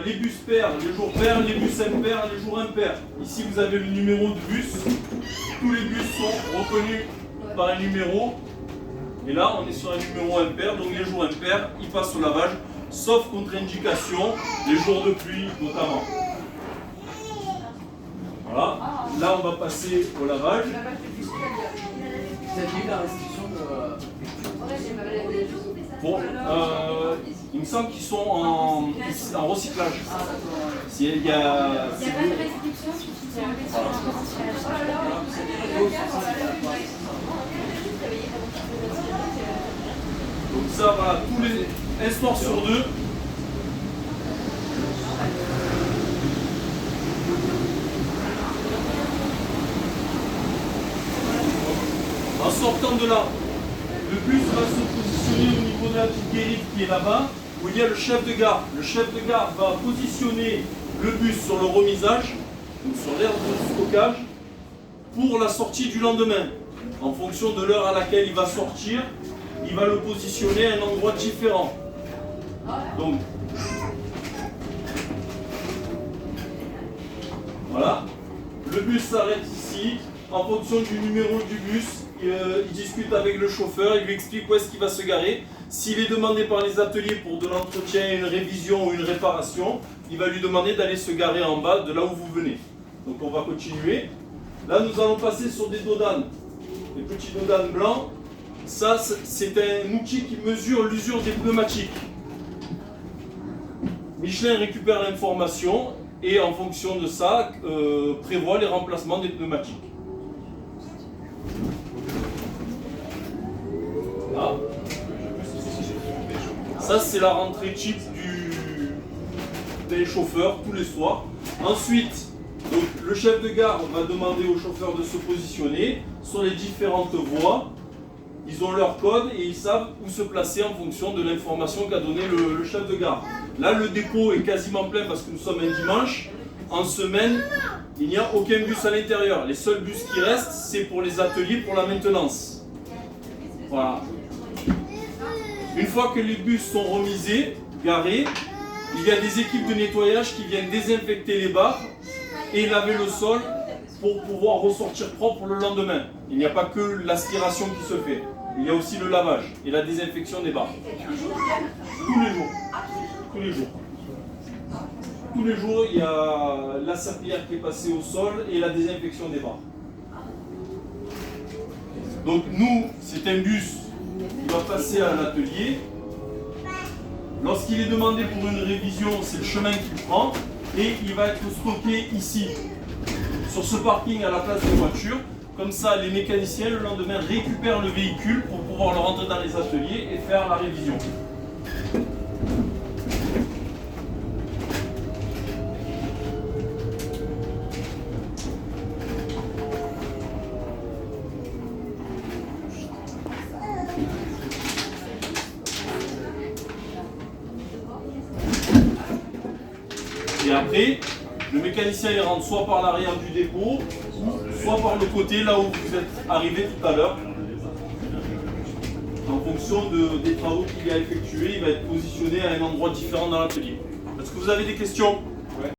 les bus pairs, les jours pairs, les bus impairs, les jours impairs. Ici, vous avez le numéro de bus. Tous les bus sont reconnus par un numéro. Et là, on est sur un numéro impair, donc les jours impairs, ils passent au lavage, sauf contre-indication, les jours de pluie notamment. Voilà. Là, on va passer au lavage. Vous aviez eu la restriction de... Bon, il me semble qu'ils sont en recyclage. Il y a pas de restriction donc ça, voilà, tous les soir sur deux. En sortant de là, le bus va se positionner au niveau de la petite guérite qui est là-bas, où il y a le chef de gare. Le chef de gare va positionner le bus sur le remisage, donc sur l'aire de stockage, pour la sortie du lendemain. En fonction de l'heure à laquelle il va sortir, il va le positionner à un endroit différent. Donc, voilà. Le bus s'arrête ici. En fonction du numéro du bus, il discute avec le chauffeur, il lui explique où est-ce qu'il va se garer. S'il est demandé par les ateliers pour de l'entretien, une révision ou une réparation, il va lui demander d'aller se garer en bas de là où vous venez. Donc on va continuer. Là, nous allons passer sur des dodanes. Les petits dodanes blancs. Ça, c'est un outil qui mesure l'usure des pneumatiques. Michelin récupère l'information et en fonction de ça, prévoit les remplacements des pneumatiques. Là. Ça, c'est la rentrée type des chauffeurs tous les soirs. Ensuite, donc, le chef de gare va demander au chauffeur de se positionner sur les différentes voies. Ils ont leur code et ils savent où se placer en fonction de l'information qu'a donné le chef de gare. Là, le dépôt est quasiment plein parce que nous sommes un dimanche. En semaine, il n'y a aucun bus à l'intérieur. Les seuls bus qui restent, c'est pour les ateliers, pour la maintenance. Voilà. Une fois que les bus sont remisés, garés, il y a des équipes de nettoyage qui viennent désinfecter les barres et laver le sol pour pouvoir ressortir propre le lendemain. Il n'y a pas que l'aspiration qui se fait. Il y a aussi le lavage et la désinfection des barres. Tous les jours. Tous les jours. Tous les jours, il y a la serpillière qui est passée au sol et la désinfection des barres. Donc nous, c'est un bus qui va passer à l'atelier. Lorsqu'il est demandé pour une révision, c'est le chemin qu'il prend et il va être stocké ici, sur ce parking à la place des voitures. Comme ça, les mécaniciens, le lendemain, récupèrent le véhicule pour pouvoir le rentrer dans les ateliers et faire la révision. Et après, le mécanicien il rentre soit par l'arrière du dépôt, soit par le côté là où vous êtes arrivé tout à l'heure. En fonction des travaux qu'il a effectués, il va être positionné à un endroit différent dans l'atelier. Est-ce que vous avez des questions ?